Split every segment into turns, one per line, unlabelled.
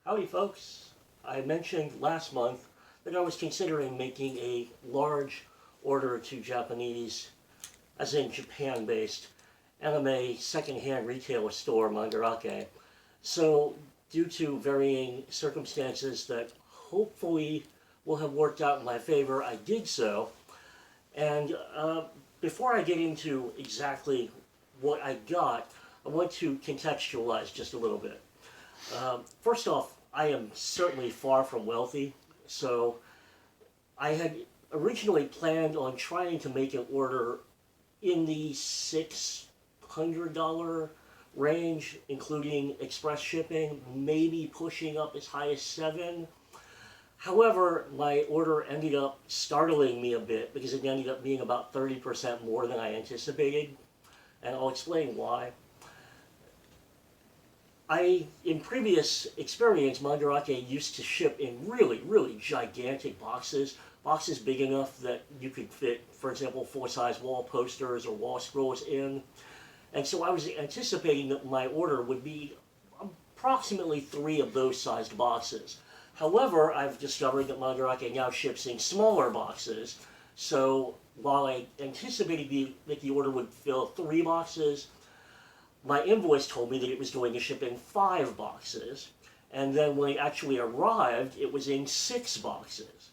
Howdy folks. I mentioned last month that I was considering making a large order to Japanese, as in Japan-based, anime secondhand retailer store Mandarake. So due to varying circumstances that hopefully will have worked out in my favor, I did so. And before I get into exactly what I got, I want to contextualize just a little bit. First off, I am certainly far from wealthy, so I had originally planned on trying to make an order in the $600 range, including express shipping, maybe pushing up as high as $700. However, my order ended up startling me a bit because it ended up being about 30% more than I anticipated, and I'll explain why. In previous experience, Mandarake used to ship in really gigantic boxes big enough that you could fit, for example, full-size wall posters or wall scrolls in. And so I was anticipating that my order would be approximately 3 of those sized boxes. However, I've discovered that Mandarake now ships in smaller boxes, so while I anticipated that the order would fill 3 boxes, my invoice told me that it was going to ship in 5 boxes, and then when it actually arrived, it was in 6 boxes.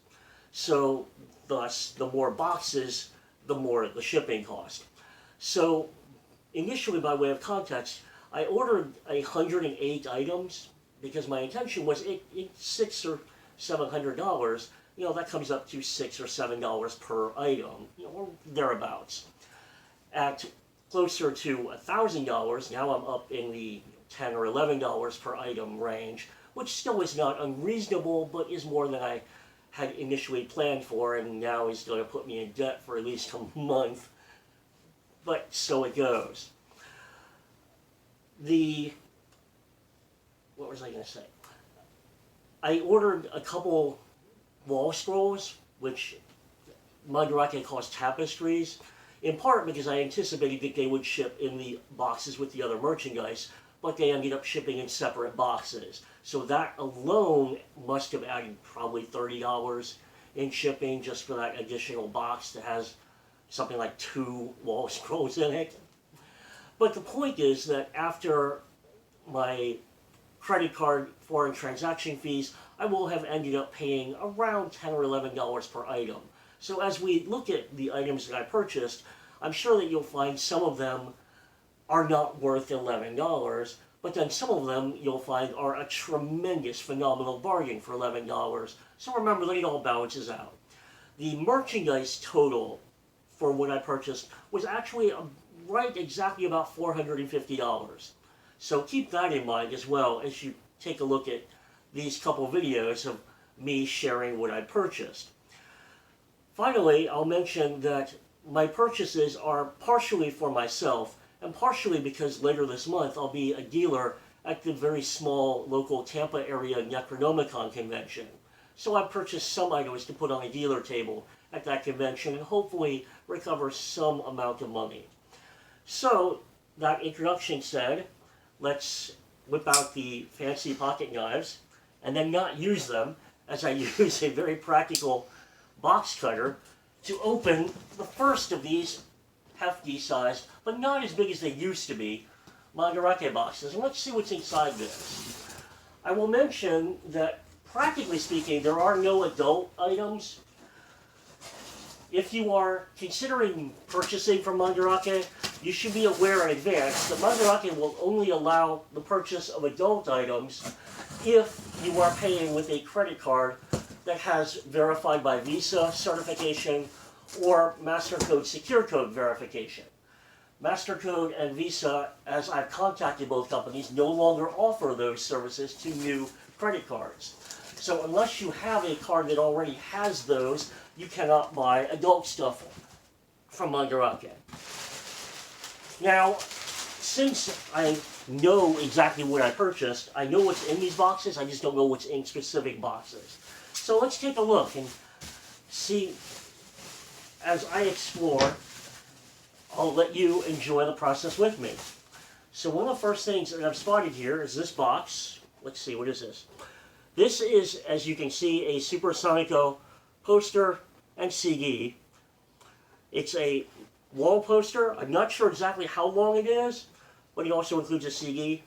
So, thus, the more boxes, the more the shipping cost. So, initially, by way of context, I ordered 108 items, because my intention was $600 or $700, that comes up to $6 or $7 per item, or thereabouts. At closer to $1,000, now I'm up in the $10 or $11 per item range, which still is not unreasonable, but is more than I had initially planned for, and now is going to put me in debt for at least a month. But so it goes. What was I going to say? I ordered a couple wall scrolls, which Mandarake calls tapestries, in part because I anticipated that they would ship in the boxes with the other merchandise, but they ended up shipping in separate boxes. So that alone must have added probably $30 in shipping just for that additional box that has something like 2 wall scrolls in it. But the point is that after my credit card foreign transaction fees, I will have ended up paying around $10 or $11 per item. So as we look at the items that I purchased, I'm sure that you'll find some of them are not worth $11, but then some of them you'll find are a tremendous, phenomenal bargain for $11. So remember that it all balances out. The merchandise total for what I purchased was actually right exactly about $450. So keep that in mind as well as you take a look at these couple videos of me sharing what I purchased. Finally, I'll mention that my purchases are partially for myself and partially because later this month I'll be a dealer at the very small local Tampa area Necronomicon convention. So I purchased some items to put on a dealer table at that convention and hopefully recover some amount of money. So, that introduction said, let's whip out the fancy pocket knives and then not use them, as I use a very practical box cutter to open the first of these hefty sized, but not as big as they used to be, Mandarake boxes. And let's see what's inside this. I will mention that, practically speaking, there are no adult items. If you are considering purchasing from Mandarake, you should be aware in advance that Mandarake will only allow the purchase of adult items if you are paying with a credit card that has verified by Visa certification or MasterCode Secure Code verification. MasterCode and Visa, as I've contacted both companies, no longer offer those services to new credit cards. So unless you have a card that already has those, you cannot buy adult stuff from Mandarake. Now, since I know exactly what I purchased, I know what's in these boxes, I just don't know what's in specific boxes. So let's take a look and see, as I explore, I'll let you enjoy the process with me. So one of the first things that I've spotted here is this box. Let's see, what is this? This is, as you can see, a Super Sonico poster and CD. It's a wall poster. I'm not sure exactly how long it is, but it also includes a CD.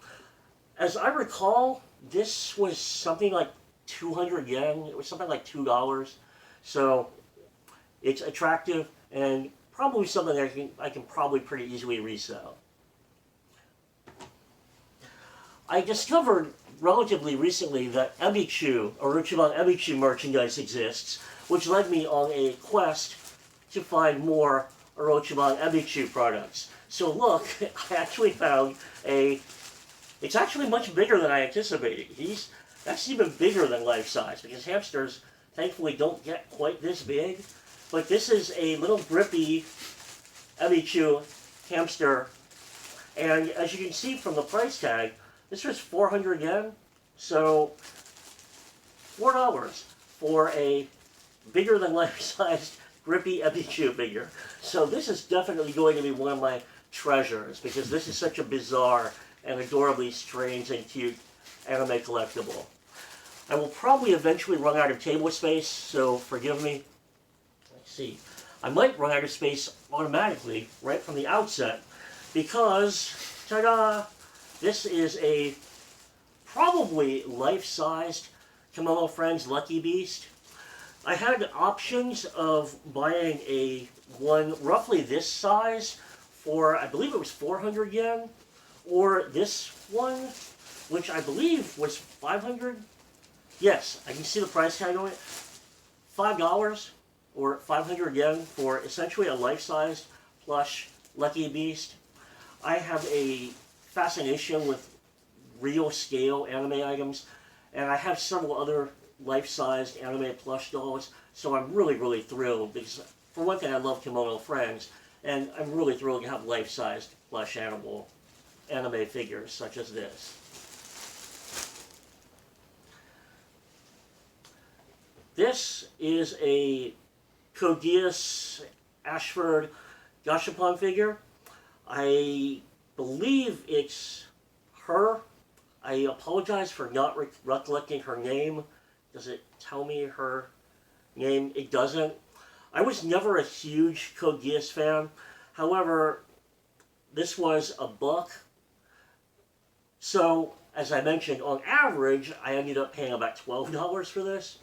As I recall, this was something like 200 yen. It was something like $2. So it's attractive and probably something that I can probably pretty easily resell. I discovered relatively recently that Ebichu, Orochimaru Ebichu merchandise exists, which led me on a quest to find more Orochimaru Ebichu products. So look, I actually found it's actually much bigger than I anticipated. That's even bigger than life size, because hamsters thankfully don't get quite this big. But this is a little grippy Ebichu hamster, and as you can see from the price tag, this was 400 yen, so $4 for a bigger than life-sized grippy Ebichu figure. So this is definitely going to be one of my treasures, because this is such a bizarre and adorably strange and cute anime collectible. I will probably eventually run out of table space, so forgive me. Let's see. I might run out of space automatically right from the outset, because, ta-da! This is a probably life-sized Kimono Friends Lucky Beast. I had options of buying one roughly this size for, I believe it was 400 yen, or this one, which I believe was 500. Yes, I can see the price tag on it. $5 or 500 yen for essentially a life-sized plush Lucky Beast. I have a fascination with real scale anime items, and I have several other life-sized anime plush dolls, so I'm really thrilled, because for one thing I love Kimono Friends, and I'm really thrilled to have life-sized plush anime figures such as this. This is a Codius Ashford Gashapon figure. I believe it's her. I apologize for not recollecting her name. Does it tell me her name? It doesn't. I was never a huge Code Geass fan. However, this was $1. So, as I mentioned, on average, I ended up paying about $12 for this.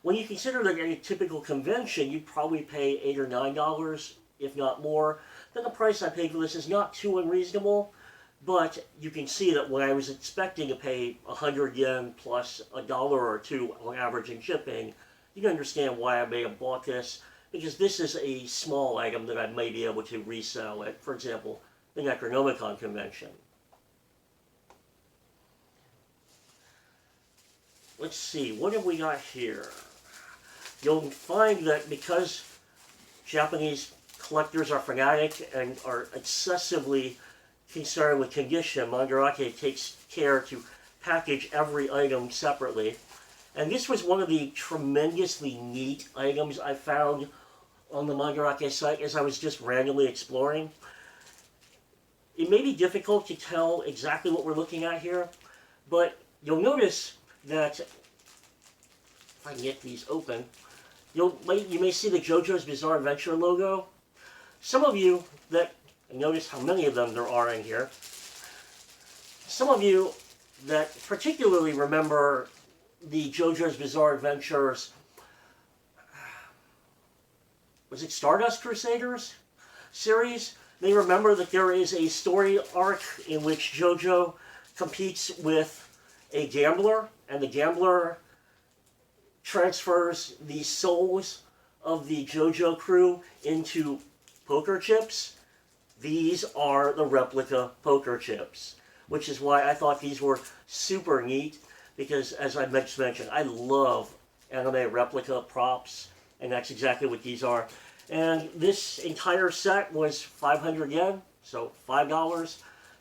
When you consider that at a typical convention, you'd probably pay $8 or $9, if not more, then the price I paid for this is not too unreasonable. But you can see that when I was expecting to pay 100 yen plus $1 or $2 on average in shipping, you can understand why I may have bought this, because this is a small item that I may be able to resell at, for example, the Necronomicon convention. Let's see, what have we got here? You'll find that because Japanese collectors are fanatic and are excessively concerned with condition, Mandarake takes care to package every item separately. And this was one of the tremendously neat items I found on the Mandarake site as I was just randomly exploring. It may be difficult to tell exactly what we're looking at here, but you'll notice that, if I can get these open, you may see the JoJo's Bizarre Adventure logo. Some of you that, notice how many of them there are in here, some of you that particularly remember the JoJo's Bizarre Adventures, was it Stardust Crusaders series? They remember that there is a story arc in which JoJo competes with a gambler, and the gambler transfers the souls of the JoJo crew into poker chips. These are the replica poker chips, which is why I thought these were super neat, because as I just mentioned, I love anime replica props, and that's exactly what these are. And this entire set was 500 yen, so $5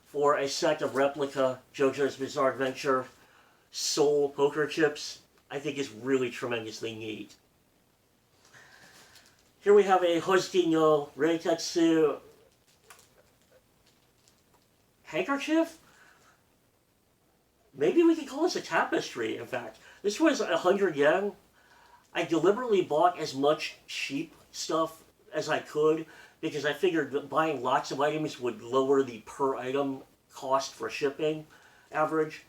for a set of replica JoJo's Bizarre Adventure soul poker chips. I think is really tremendously neat. Here we have a Hozuki no Reitetsu handkerchief. maybe we could call this a tapestry, in fact. This was 100 yen. I deliberately bought as much cheap stuff as I could because I figured that buying lots of items would lower the per item cost for shipping average.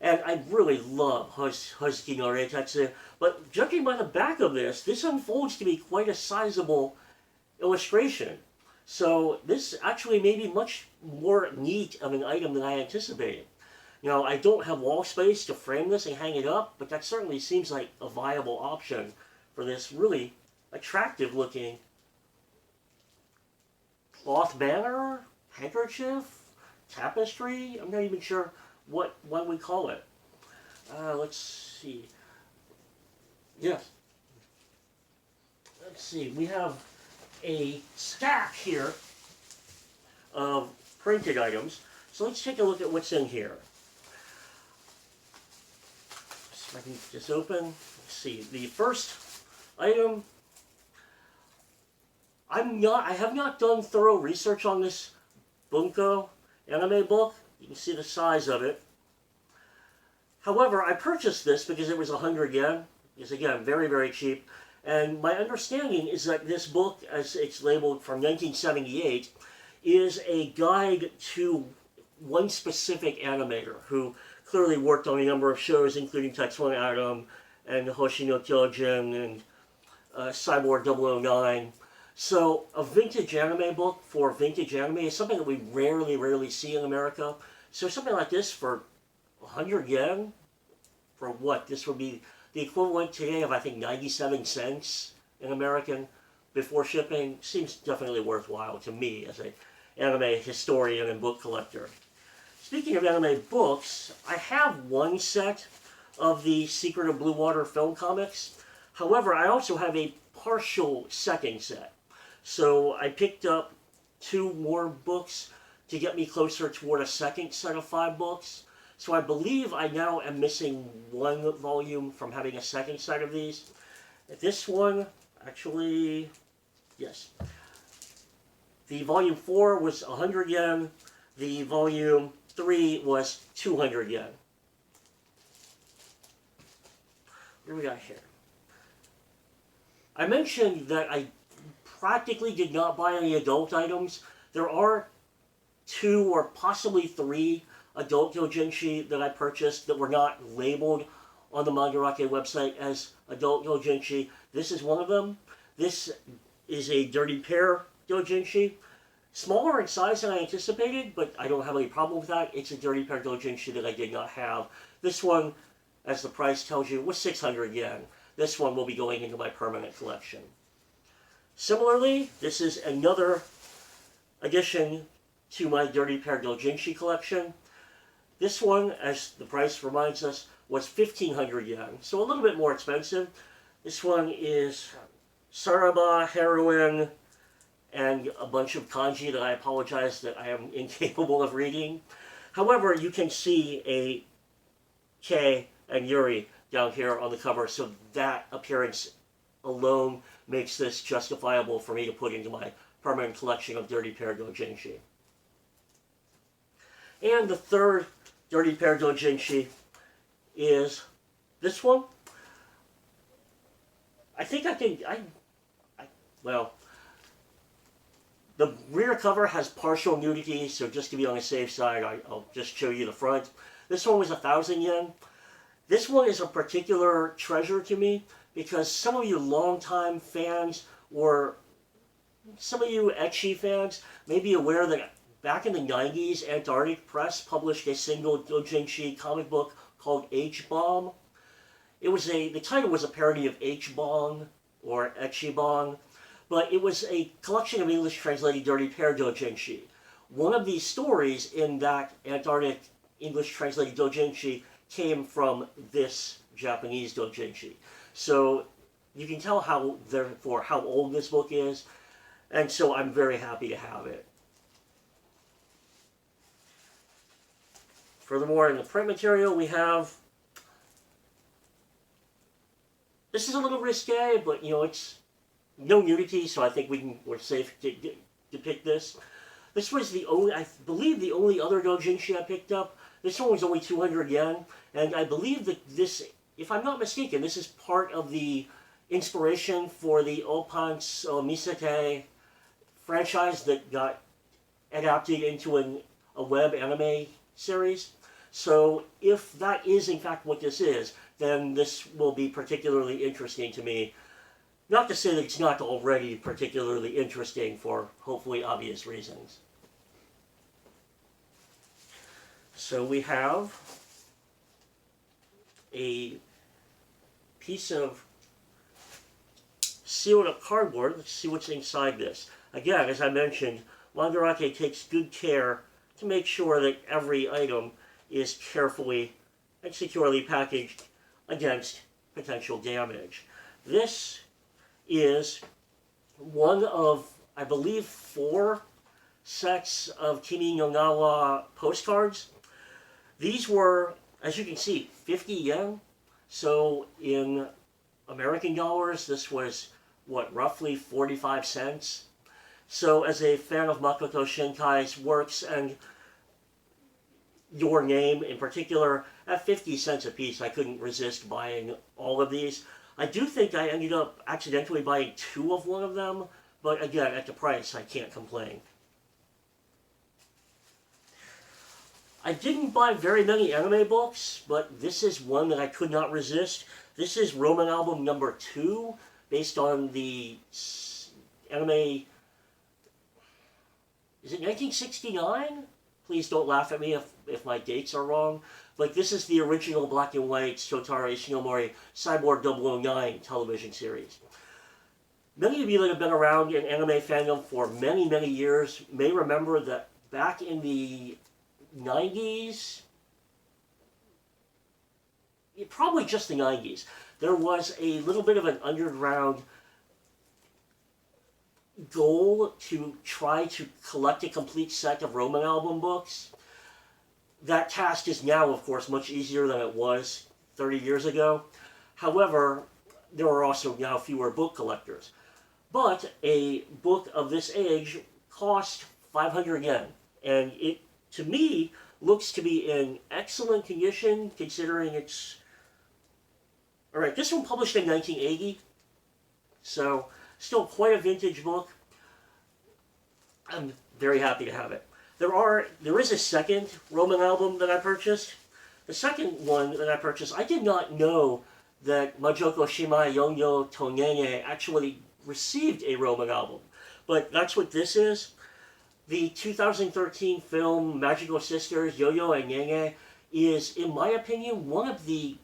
And I really love Husky no Reitatsu. But judging by the back of this unfolds to be quite a sizable illustration. So this actually may be much more neat of an item than I anticipated. Now, I don't have wall space to frame this and hang it up, but that certainly seems like a viable option for this really attractive looking cloth banner, handkerchief, tapestry. I'm not even sure what we call it. Let's see. Yes. Let's see. We have a stack here of printed items. So let's take a look at what's in here. So I can just open. Let's see. The first item. I have not done thorough research on this Bunko anime book. You can see the size of it. However, I purchased this because it was 100 yen. It's again very, very cheap. And my understanding is that this book, as it's labeled from 1978, is a guide to one specific animator who clearly worked on a number of shows, including Tetsuan Atom and Hoshi no Kyojin and Cyborg 009. So a vintage anime book for vintage anime is something that we rarely see in America. So something like this for 100 yen, for what? This would be the equivalent today of, I think, 97 cents in American before shipping. Seems definitely worthwhile to me as an anime historian and book collector. Speaking of anime books, I have one set of the Secret of Blue Water film comics. However, I also have a partial second set. So I picked up 2 more books to get me closer toward a second set of 5 books. So I believe I now am missing 1 volume from having a second set of these. This one, actually, yes. The volume 4 was 100 yen. The volume 3 was 200 yen. What do we got here? I mentioned that I practically did not buy any adult items. There are 2 or possibly 3 adult doujinshi that I purchased that were not labeled on the Mandarake website as adult doujinshi. This is one of them. This is a Dirty Pair doujinshi. Smaller in size than I anticipated, but I don't have any problem with that. It's a Dirty Pair doujinshi that I did not have. This one, as the price tells you, was 600 yen. This one will be going into my permanent collection. Similarly, this is another addition to my Dirty Pair doujinshi collection. This one, as the price reminds us, was 1,500 yen, so a little bit more expensive. This one is Saraba, Heroin, and a bunch of kanji that I apologize that I am incapable of reading. However, you can see a Kei and Yuri down here on the cover, so that appearance alone makes this justifiable for me to put into my permanent collection of Dirty Pair doujinshi. And the third Dirty Pair doujinshi is this one. I think well, the rear cover has partial nudity, so just to be on the safe side, I'll just show you the front. This one was 1,000 yen. This one is a particular treasure to me because some of you longtime fans or some of you ecchi fans may be aware that back in the 90s, Antarctic Press published a single doujinshi comic book called H-Bomb. The title was a parody of H-Bong or Ecchi-Bong, but it was a collection of English translated Dirty Pair doujinshi. One of these stories in that Antarctic English translated doujinshi came from this Japanese doujinshi. So you can tell therefore how old this book is, and so I'm very happy to have it. Furthermore, in the print material we have, this is a little risque, but it's no nudity, so I think we're safe to pick this. This was I believe the only other doujinshi I picked up. This one was only 200 yen, and I believe that this, if I'm not mistaken, this is part of the inspiration for the Opans Misete franchise that got adapted into a web anime series. So if that is in fact what this is, then this will be particularly interesting to me. Not to say that it's not already particularly interesting for hopefully obvious reasons. So we have a piece of sealed up cardboard. Let's see what's inside this. Again, as I mentioned, Mandarake takes good care to make sure that every item is carefully and securely packaged against potential damage. This is one of, I believe, 4 sets of Kimi no Nawa postcards. These were, as you can see, 50 yen. So in American dollars, this was, what, roughly 45 cents. So as a fan of Makoto Shinkai's works, and Your Name in particular, at 50 cents a piece, I couldn't resist buying all of these. I do think I ended up accidentally buying 2 of one of them, but again, at the price, I can't complain. I didn't buy very many anime books, but this is one that I could not resist. This is Roman album number 2, based on the anime... Is it 1969? Please don't laugh at me if my dates are wrong. But this is the original black and white Shotaro Ishinomori Cyborg 009 television series. Many of you that have been around in anime fandom for many, many years may remember that back in the 90s, probably just the 90s, there was a little bit of an underground goal to try to collect a complete set of Roman album books. That task is now, of course, much easier than it was 30 years ago. However, there are also now fewer book collectors. But a book of this age cost 500 yen, and it, to me, looks to be in excellent condition, considering it's... Alright, this one published in 1980, so still quite a vintage book. I'm very happy to have it. There is a second Roman album that I purchased. The second one that I purchased, I did not know that Majoko Shimai Yonyo Tongenge actually received a Roman album. But that's what this is. The 2013 film Magical Sisters, Yo-Yo and Nenge, is, in my opinion, one of the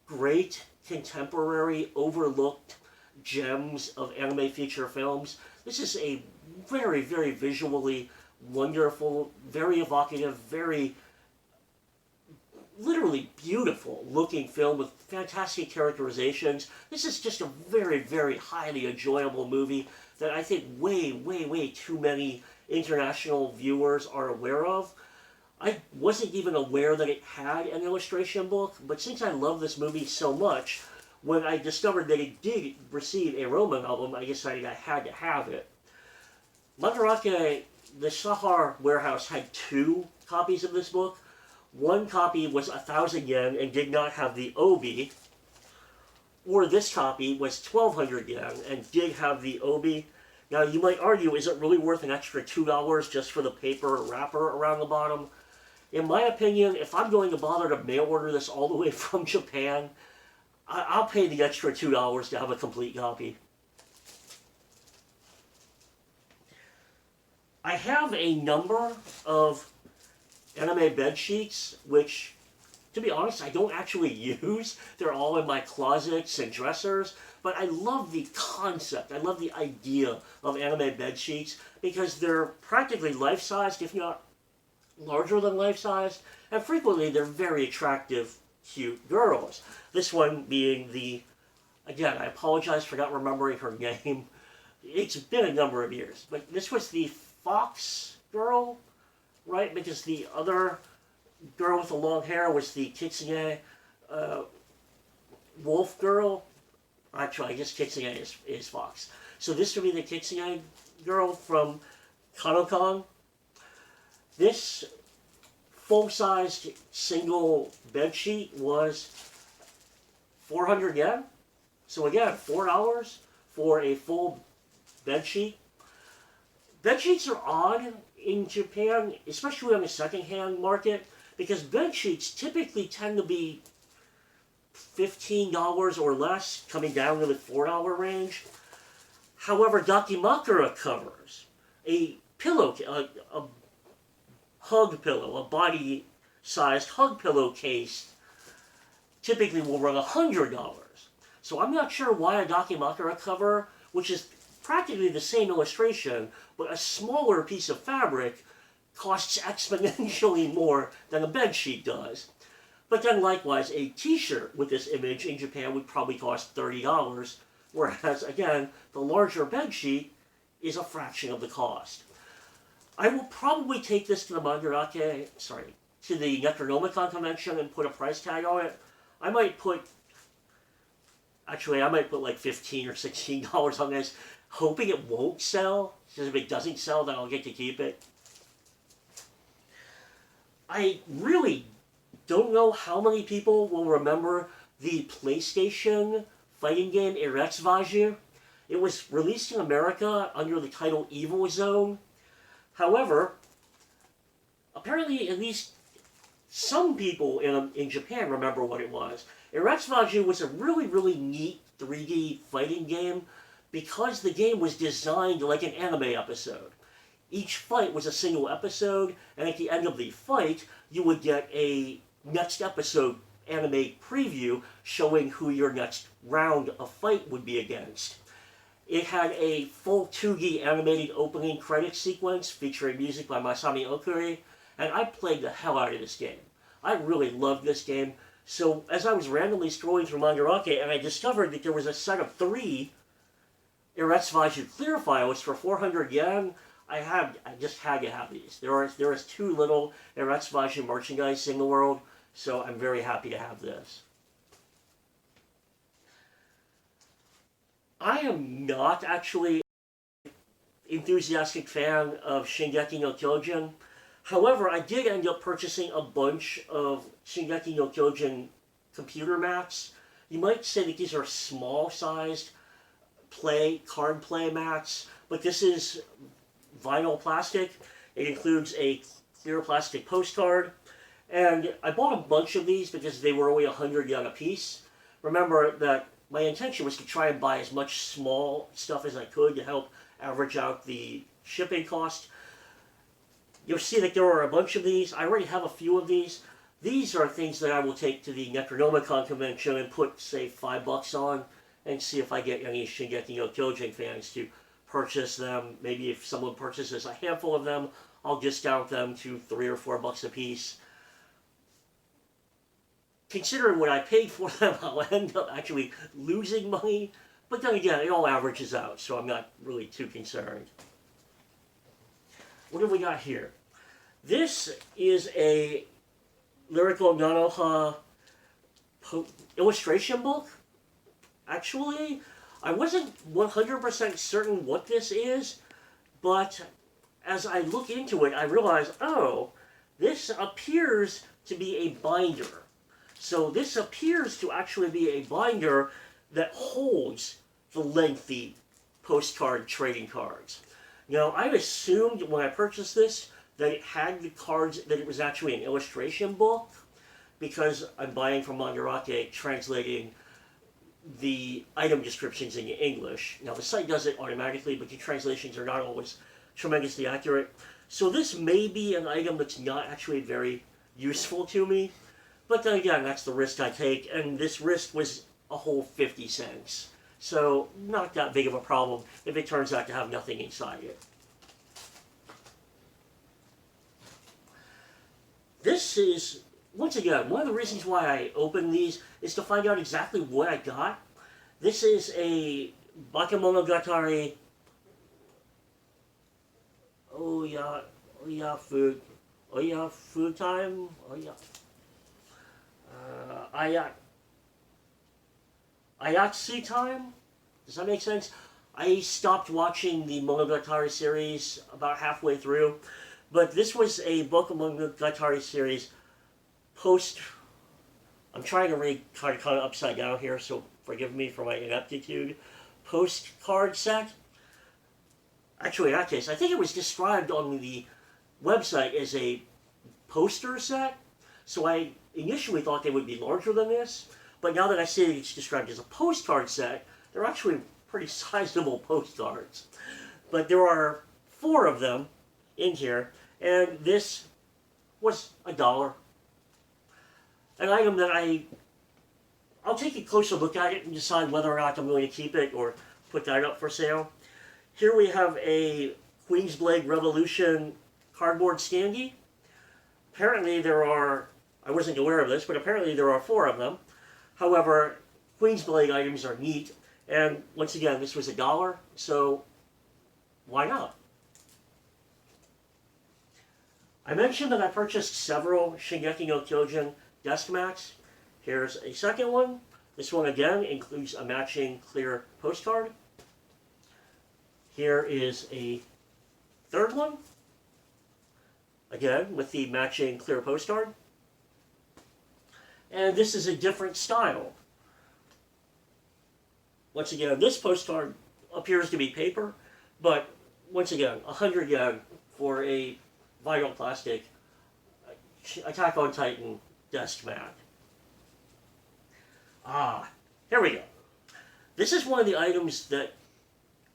great contemporary overlooked gems of anime feature films. This is a very, very visually wonderful, very evocative, very literally beautiful looking film with fantastic characterizations. This is just a very, very highly enjoyable movie that I think way, way, way too many international viewers are aware of. I wasn't even aware that it had an illustration book, but since I love this movie so much, when I discovered that it did receive a Roman album, I decided I had to have it. Mandarake, the Sahar warehouse, had 2 copies of this book. One copy was 1,000 yen and did not have the obi, or this copy was 1,200 yen and did have the obi. Now you might argue, is it really worth an extra $2 just for the paper wrapper around the bottom? In my opinion, if I'm going to bother to mail order this all the way from Japan, I'll pay the extra $2 to have a complete copy. I have a number of anime bed sheets, which, to be honest, I don't actually use. They're all in my closets and dressers. But I love the concept. I love the idea of anime bed sheets because they're practically life-sized, if not larger than life-sized, and frequently they're very attractive, cute girls. This one being the, again, I apologize for not remembering her name. It's been a number of years, but this was the Fox girl, right? Because the other girl with the long hair was the Kitsune wolf girl. Actually, I guess Kitsune is Fox. So this would be the Kitsune girl from Kanokan. This full-sized single bed sheet was 400 yen. So again, $4 for a full bed sheet. Bed sheets are odd in Japan, especially on the second-hand market, because bed sheets typically tend to be $15 or less, coming down to the $4 range. However, dakimakura covers, a pillow, a hug pillow, a body-sized hug pillow case, typically will run $100. So I'm not sure why a dakimakura cover, which is practically the same illustration, but a smaller piece of fabric, costs exponentially more than a bed sheet does. But then likewise, a t-shirt with this image in Japan would probably cost $30, whereas again, the larger bed sheet is a fraction of the cost. I will probably take this to the Mandarake, to the Necronomicon convention and put a price tag on it. I might put like $15 or $16 on this, hoping it won't sell, because if it doesn't sell, then I'll get to keep it. I really don't know how many people will remember the PlayStation fighting game Xmas. It was released in America under the title Evil Zone. However, apparently at least some people in Japan remember what it was. Xmas was a really, really neat 3D fighting game because the game was designed like an anime episode. Each fight was a single episode, and at the end of the fight, you would get a next episode anime preview showing who your next round of fight would be against. It had a full 2D animated opening credit sequence featuring music by Masami Okuri, and I played the hell out of this game. I really loved this game, so as I was randomly scrolling through Mandarake and I discovered that there was a set of 3 Eretsuvaiju clear files for 400 yen, I just had to have these. There is too little Eretsuvaiju merchandise in the world, so I'm very happy to have this. I am not actually an enthusiastic fan of Shingeki no Kyojin. However, I did end up purchasing a bunch of Shingeki no Kyojin computer mats. You might say that these are small-sized card play mats, but this is vinyl plastic. It includes a clear plastic postcard, and I bought a bunch of these because they were only 100 yen a piece. Remember that my intention was to try and buy as much small stuff as I could to help average out the shipping cost. You'll see that there are a bunch of these. I already have a few of these. These are things that I will take to the Necronomicon convention and put, say, $5 on and see if I get any Shingeki no Kyojin fans to purchase them. Maybe if someone purchases a handful of them, I'll discount them to $3 or $4 a piece. Considering what I paid for them, I'll end up actually losing money. But then again, it all averages out, so I'm not really too concerned. What do we got here? This is a Lyrical Nanoha illustration book. Actually, I wasn't 100% certain what this is, but as I look into it, I realize, oh, this appears to be a binder. So this appears to actually be a binder that holds the lengthy postcard trading cards. Now, I assumed when I purchased this that it had the cards, that it was actually an illustration book, because I'm buying from Mandarake, translating the item descriptions into English. Now, the site does it automatically, but the translations are not always tremendously accurate. So this may be an item that's not actually very useful to me. But then again, that's the risk I take, and this risk was a whole 50 cents. So, not that big of a problem if it turns out to have nothing inside it. This is, once again, one of the reasons why I opened these is to find out exactly what I got. This is a Bakemonogatari food time? Ayatsu time? Does that make sense? I stopped watching the Monogatari series about halfway through But this was a book among the Gaitari series post. I'm trying to read kind of upside down here, so forgive me for my ineptitude. Postcard set. Actually, in that case, I think it was described on the website as a poster set. So I initially thought they would be larger than this, but now that I see it's described as a postcard set, they're actually pretty sizable postcards. But there are 4 of them in here, and this was $1. An item that I'll take a closer look at it and decide whether or not I'm going to keep it or put that up for sale. Here we have a Queensblade Revolution cardboard standee. Apparently there are, I wasn't aware of this, but apparently there are 4 of them. However, Queensblade items are neat, and once again, this was $1, so why not? I mentioned that I purchased several Shingeki no Kyojin desk mats. Here's a second one. This one again includes a matching clear postcard. Here is a third one, again with the matching clear postcard. And this is a different style. Once again, this postcard appears to be paper, but once again, 100 yen for a vinyl plastic Attack on Titan desk mat. Here we go. This is one of the items that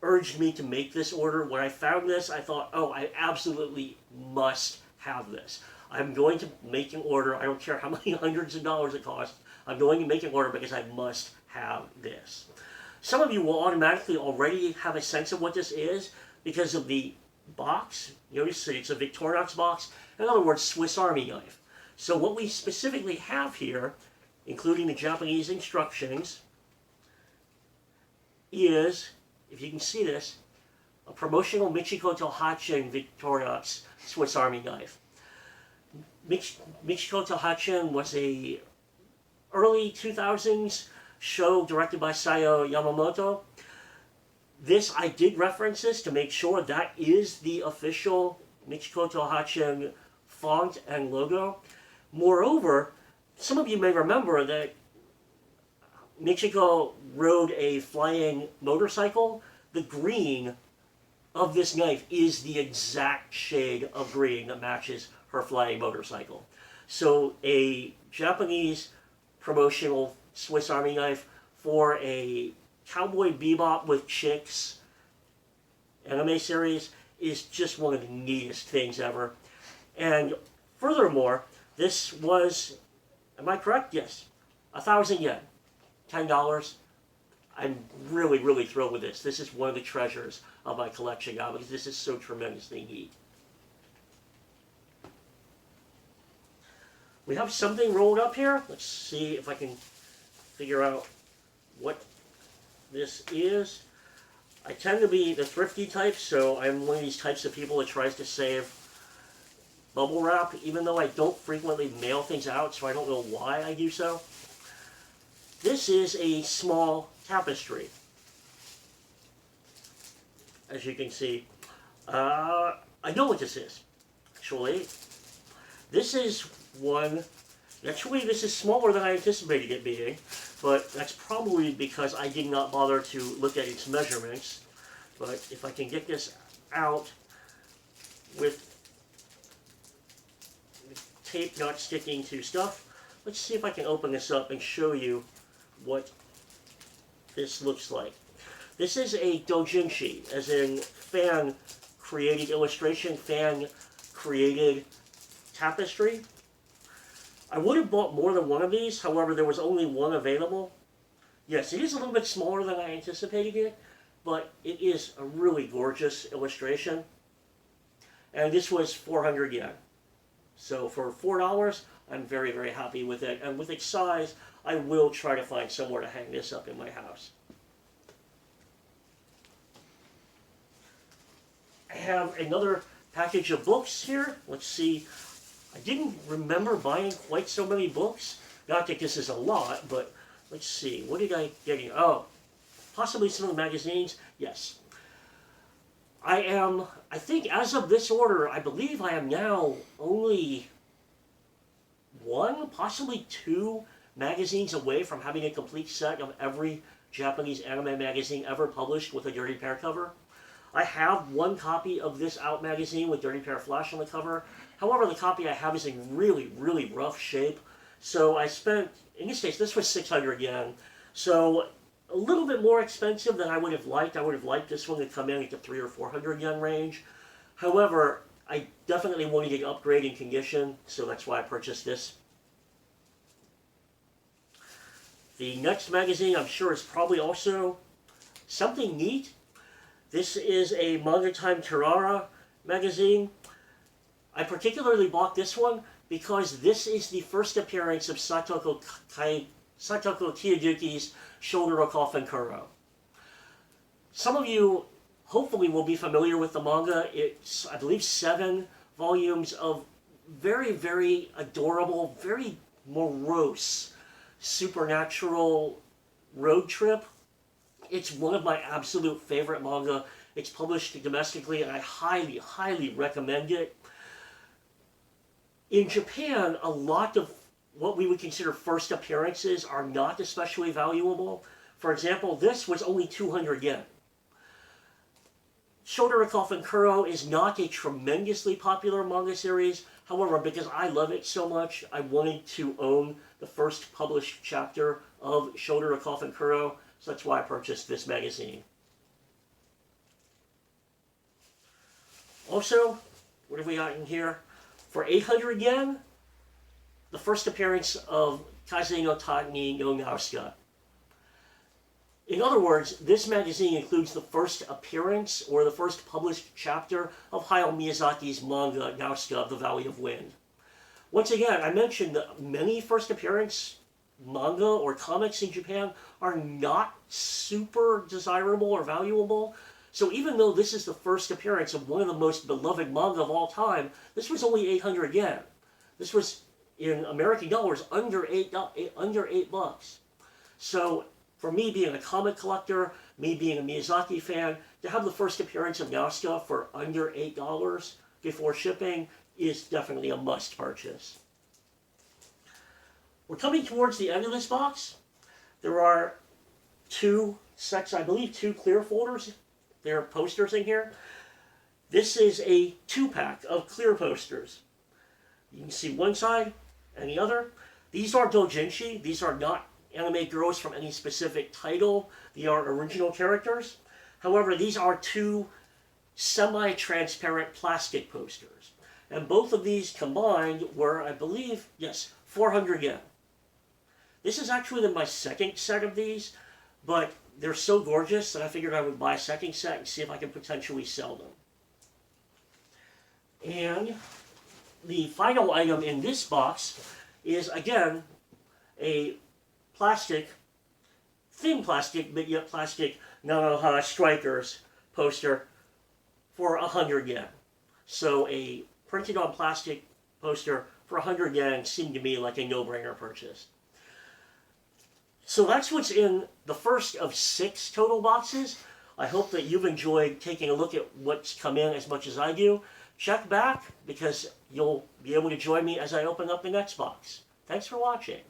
urged me to make this order. When I found this, I thought, oh, I absolutely must have this. I'm going to make an order. I don't care how many hundreds of dollars it costs. I'm going to make an order because I must have this. Some of you will automatically already have a sense of what this is because of the box. Notice that it's a Victorinox box. In other words, Swiss Army knife. So what we specifically have here, including the Japanese instructions, is, if you can see this, a promotional Michikoto Hachin Victorinox Swiss Army knife. Michikoto Hachin was a early 2000s show directed by Sayo Yamamoto. This, I did reference this to make sure that is the official Michikoto Hachin font and logo. Moreover, some of you may remember that Michiko rode a flying motorcycle. The green of this knife is the exact shade of green that matches her flying motorcycle. So a Japanese promotional Swiss Army knife for a Cowboy Bebop with Chicks anime series is just one of the neatest things ever. And furthermore, this was, am I correct? Yes, 1,000 yen, $10. I'm really, really thrilled with this. This is one of the treasures of my collection now because this is so tremendously neat. We have something rolled up here. Let's see if I can figure out what this is. I tend to be the thrifty type, so I'm one of these types of people that tries to save bubble wrap, even though I don't frequently mail things out, so I don't know why I do so. This is a small tapestry. As you can see, I know what this is, actually. This is one, actually this is smaller than I anticipated it being, but that's probably because I did not bother to look at its measurements. But if I can get this out with tape not sticking to stuff, let's see if I can open this up and show you what this looks like. This is a doujinshi, as in fan-created illustration, fan-created tapestry. I would have bought more than one of these, however there was only one available. Yes, it is a little bit smaller than I anticipated it, but it is a really gorgeous illustration. And this was 400 yen. So for $4, I'm very, very happy with it. And with its size, I will try to find somewhere to hang this up in my house. I have another package of books here. Let's see. I didn't remember buying quite so many books. Not that this is a lot, but let's see. What did I get here? Oh, possibly some of the magazines. Yes. I think as of this order, I believe I am now only one, possibly two magazines away from having a complete set of every Japanese anime magazine ever published with a Dirty Pair cover. I have one copy of this Out magazine with Dirty Pair Flash on the cover. However, the copy I have is in really, really rough shape. So I spent, in this case, this was 600 yen. So a little bit more expensive than I would have liked. I would have liked this one to come in at the 300 or 400 yen range. However, I definitely wanted an upgrade in condition, so that's why I purchased this. The next magazine, I'm sure, is probably also something neat. This is a Manga Time Terara magazine. I particularly bought this one because this is the first appearance of Satoko Kiyoduki's Shoulder of Coffin Kuro. Some of you hopefully will be familiar with the manga. It's, I believe, 7 volumes of very, very adorable, very morose, supernatural road trip. It's one of my absolute favorite manga. It's published domestically, and I highly, highly recommend it. In Japan, a lot of what we would consider first appearances are not especially valuable. For example, this was only 200 yen. Shoulder of Coffin Kuro is not a tremendously popular manga series. However, because I love it so much, I wanted to own the first published chapter of Shoulder of Coffin Kuro, so that's why I purchased this magazine. Also, what have we got in here? For 800 yen, the first appearance of Kaze no Tani no Nausicaa. In other words, this magazine includes the first appearance or the first published chapter of Hayao Miyazaki's manga Nausicaa of the Valley of Wind. Once again, I mentioned that many first appearance manga or comics in Japan are not super desirable or valuable. So even though this is the first appearance of one of the most beloved manga of all time, this was only 800 yen. This was, in American dollars, under $8 bucks. So for me being a comic collector, me being a Miyazaki fan, to have the first appearance of Nausicaa for under $8 before shipping is definitely a must purchase. We're coming towards the end of this box. There are two sets, I believe, 2 clear folders. There are posters in here. This is a 2-pack of clear posters. You can see one side and the other. These are doujinshi. These are not anime girls from any specific title. They are original characters. However, these are 2 semi-transparent plastic posters. And both of these combined were, I believe, yes, 400 yen. This is actually my second set of these, but they're so gorgeous that I figured I would buy a second set and see if I can potentially sell them. And the final item in this box is, again, a plastic, thin plastic, but yet plastic Nanoha Strikers poster for 100 yen. So a printed on plastic poster for 100 yen seemed to me like a no-brainer purchase. So that's what's in the first of 6 total boxes. I hope that you've enjoyed taking a look at what's come in as much as I do. Check back because you'll be able to join me as I open up the next box. Thanks for watching.